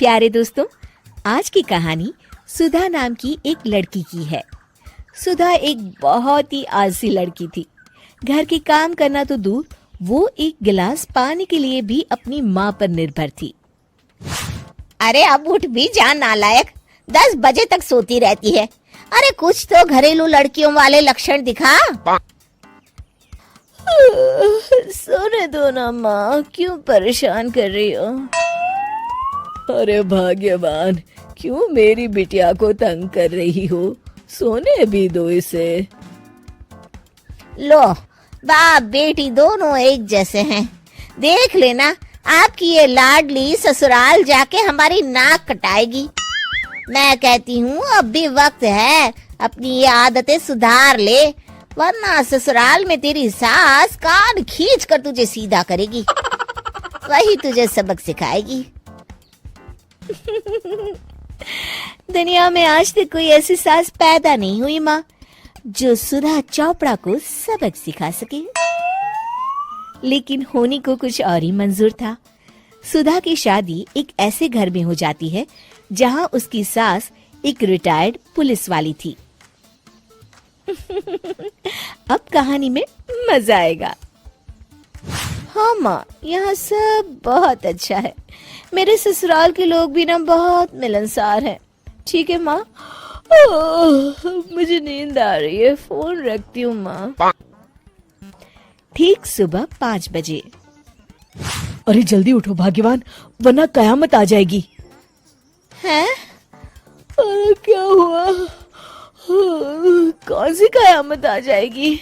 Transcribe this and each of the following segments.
प्यारे दोस्तों, आज की कहानी सुधा नाम की एक लड़की की है। सुधा एक बहुत ही आलसी लड़की थी। घर के काम करना तो दूर, वो एक गिलास पानी के लिए भी अपनी माँ पर निर्भर थी। अरे अब उठ भी जा नालायक, 10 बजे तक सोती रहती है। अरे कुछ तो घरेलू लड़कियों वाले लक्षण दिखा। सोने दो ना माँ, क्यों परेशान कर रही हो? अरे भाग्यवान, क्यों मेरी बिटिया को तंग कर रही हो? सोने भी दो इसे। लो, बाप बेटी दोनों एक जैसे हैं। देख लेना, आपकी ये लाडली ससुराल जाके हमारी नाक कटाएगी। मैं कहती हूँ अब भी वक्त है, अपनी ये आदतें सुधार ले, वरना ससुराल में तेरी सास कान खींच कर तुझे सीधा करेगी। वही तुझे सबक सिखाएगी। दुनिया में आज तक कोई ऐसी सास पैदा नहीं हुई माँ, जो सुधा चोपड़ा को सबक सिखा सके। लेकिन होनी को कुछ और ही मंजूर था। सुधा की शादी एक ऐसे घर में हो जाती है जहां उसकी सास एक रिटायर्ड पुलिस वाली थी। अब कहानी में मजा आएगा। हाँ माँ, यहाँ सब बहुत अच्छा है। मेरे ससुराल के लोग भी ना बहुत मिलनसार हैं। ठीक है माँ, मुझे नींद आ रही है, फोन रखती हूँ माँ। ठीक सुबह 5 बजे। अरे जल्दी उठो भाग्यवान, वरना कयामत आ जाएगी। हैं? अरे क्या हुआ? कौन सी कयामत आ जाएगी?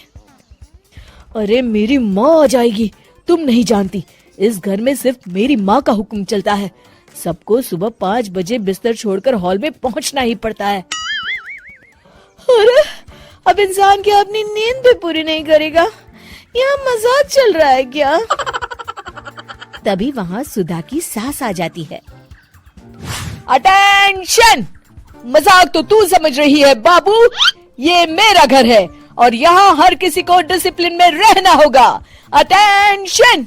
अरे मेरी माँ आ जाएगी। तुम नहीं जानती, इस घर में सिर्फ मेरी माँ का हुक्म चलता है। सबको सुबह 5 बजे बिस्तर छोड़कर हॉल में पहुंचना ही पड़ता है। अरे अब इंसान क्या अपनी नींद भी पूरी नहीं करेगा? यहाँ मजाक चल रहा है क्या? तभी वहाँ सुधा की सास आ जाती है। अटेंशन! मजाक तो तू समझ रही है बाबू, ये मेरा घर है और यहाँ हर किसी को डिसिप्लिन में रहना होगा। अटेंशन!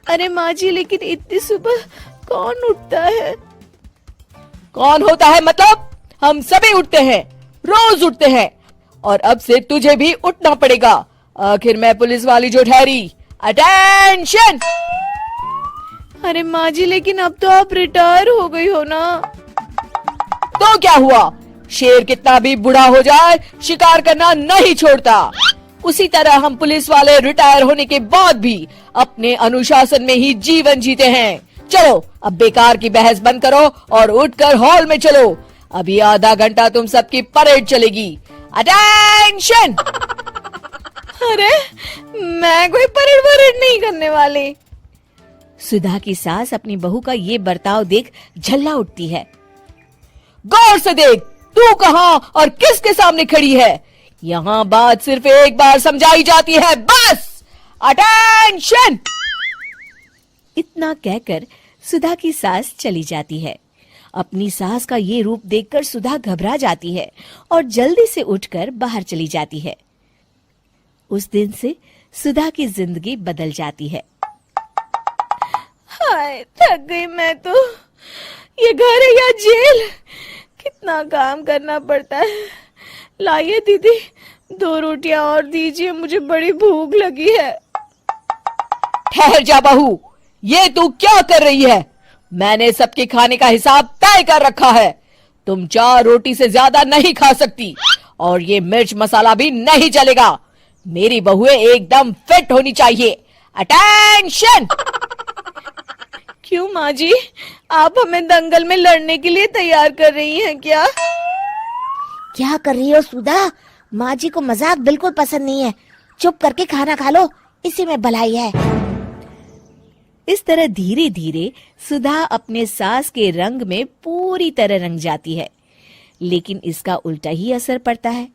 अरे माँ जी, लेकिन इतनी सुबह कौन उठता है? कौन होता है मतलब? हम सभी उठते हैं, रोज उठते हैं, और अब से तुझे भी उठना पड़ेगा। आखिर मैं पुलिस वाली जो ठहरी। अटेंशन! अरे माँ जी, लेकिन अब तो आप रिटायर हो गई हो ना। तो क्या हुआ? शेर कितना भी बूढ़ा हो जाए, शिकार करना नहीं छोड़ता। उसी तरह हम पुलिस वाले रिटायर होने के बाद भी अपने अनुशासन में ही जीवन जीते हैं। चलो अब बेकार की बहस बंद करो और उठकर हॉल में चलो। अभी आधा घंटा तुम सबकी परेड चलेगी। अटेंशन! अरे मैं कोई परेड नहीं करने वाली। सुधा की सास अपनी बहू का ये बर्ताव देख झल्ला उठती है। गौर से देख, तू कहां और किसके सामने खड़ी है? यहाँ बात सिर्फ एक बार समझाई जाती है, बस। अटेंशन! इतना कहकर सुधा की सास चली जाती है। अपनी सास का ये रूप देखकर सुधा घबरा जाती है और जल्दी से उठकर बाहर चली जाती है। उस दिन से सुधा की जिंदगी बदल जाती है। हाय, थक गई मैं तो। ये घर है या जेल? कितना काम करना पड़ता है। लाइए दीदी, 2 रोटियां और दीजिए, मुझे बड़ी भूख लगी है। ठहर जा बहू, ये तू क्या कर रही है? मैंने सबके खाने का हिसाब तय कर रखा है। तुम 4 रोटी से ज्यादा नहीं खा सकती और ये मिर्च मसाला भी नहीं चलेगा। मेरी बहुएं एकदम फिट होनी चाहिए। अटेंशन! क्यों माँ जी, आप हमें दंगल में लड़ने के लिए तैयार कर रही हैं क्या? क्या कर रही हो सुधा? माँ जी को मजाक बिल्कुल पसंद नहीं है। चुप करके खाना खा लो, इसी में भलाई है। इस तरह धीरे धीरे सुधा अपने सास के रंग में पूरी तरह रंग जाती है, लेकिन इसका उल्टा ही असर पड़ता है।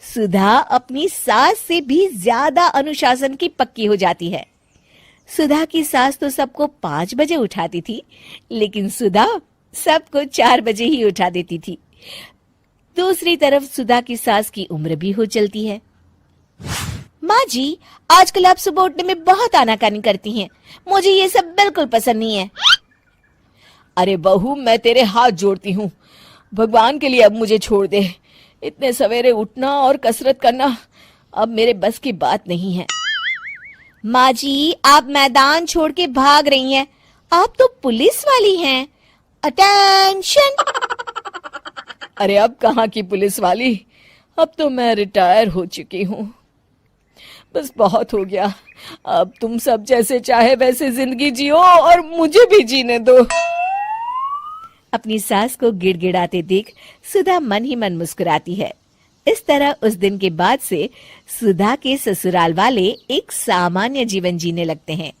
सुधा अपनी सास से भी ज्यादा अनुशासन की पक्की हो जाती है। सुधा की सास तो सबको 5 बजे उठाती थी, लेकिन सुधा सबको 4 बजे ही उठा देती थी। दूसरी तरफ सुधा की सास की उम्र भी हो चलती है। माँ जी, आजकल आप सुबह उठने में बहुत आनाकानी करती हैं। मुझे ये सब बिल्कुल पसंद नहीं है। अरे बहू, मैं तेरे हाथ जोड़ती हूँ, भगवान के लिए अब मुझे छोड़ दे। इतने सवेरे उठना और कसरत करना अब मेरे बस की बात नहीं है। माँ जी, आप मैदान छोड़ के भाग रही हैं। आप तो पुलिस वाली हैं। अटेंशन। अरे अब कहाँ की पुलिस वाली, अब तो मैं रिटायर हो चुकी हूँ। बस बहुत हो गया, अब तुम सब जैसे चाहे वैसे जिंदगी जियो और मुझे भी जीने दो। अपनी सास को गिड़गिड़ाते देख सुधा मन ही मन मुस्कुराती है। इस तरह उस दिन के बाद से सुधा के ससुराल वाले एक सामान्य जीवन जीने लगते हैं।